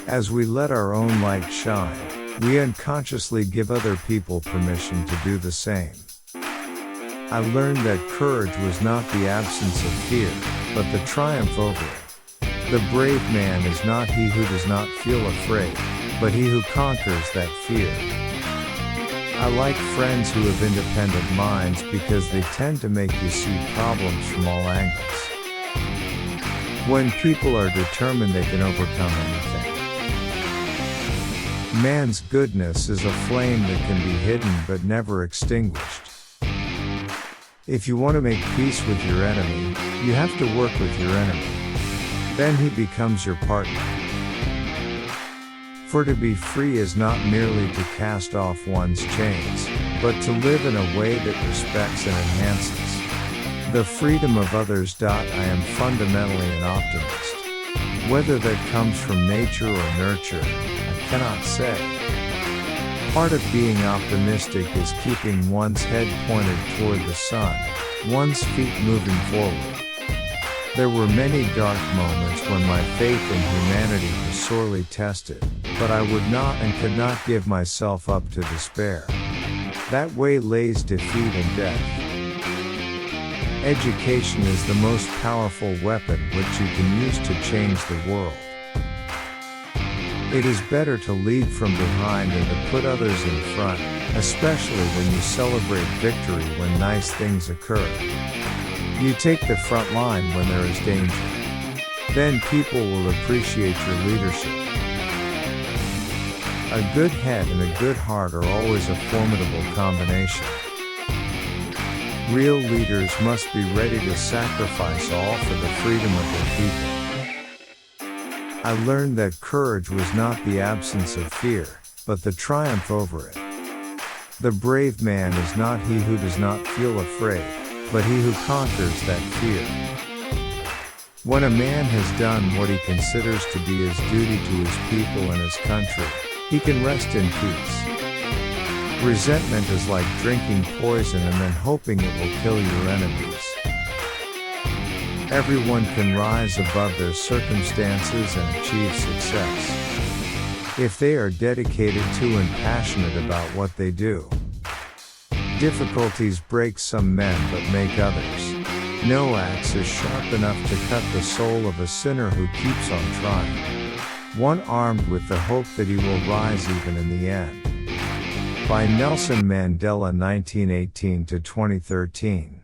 As we let our own light shine, we unconsciously give other people permission to do the same. I learned that courage was not the absence of fear, but the triumph over it. The brave man is not he who does not feel afraid, but he who conquers that fear. I like friends who have independent minds because they tend to make you see problems from all angles. When people are determined, they can overcome anything. Man's goodness is a flame that can be hidden but never extinguished. If you want to make peace with your enemy, you have to work with your enemy. Then he becomes your partner. For to be free is not merely to cast off one's chains, but to live in a way that respects and enhances the freedom of others. I am fundamentally an optimist. Whether that comes from nature or nurture, I cannot say. Part of being optimistic is keeping one's head pointed toward the sun, one's feet moving forward. There were many dark moments when my faith in humanity was sorely tested, but I would not and could not give myself up to despair. That way lays defeat and death. Education is the most powerful weapon which you can use to change the world. It is better to lead from behind than to put others in front, especially when you celebrate victory when nice things occur. You take the front line when there is danger. Then people will appreciate your leadership. A good head and a good heart are always a formidable combination. Real leaders must be ready to sacrifice all for the freedom of their people. I learned that courage was not the absence of fear, but the triumph over it. The brave man is not he who does not feel afraid, but he who conquers that fear. When a man has done what he considers to be his duty to his people and his country, he can rest in peace. Resentment is like drinking poison and then hoping it will kill your enemies. Everyone can rise above their circumstances and achieve success if they are dedicated to and passionate about what they do. Difficulties break some men but make others. No axe is sharp enough to cut the soul of a sinner who keeps on trying. One armed with the hope that he will rise even in the end. By Nelson Mandela, 1918 to 2013.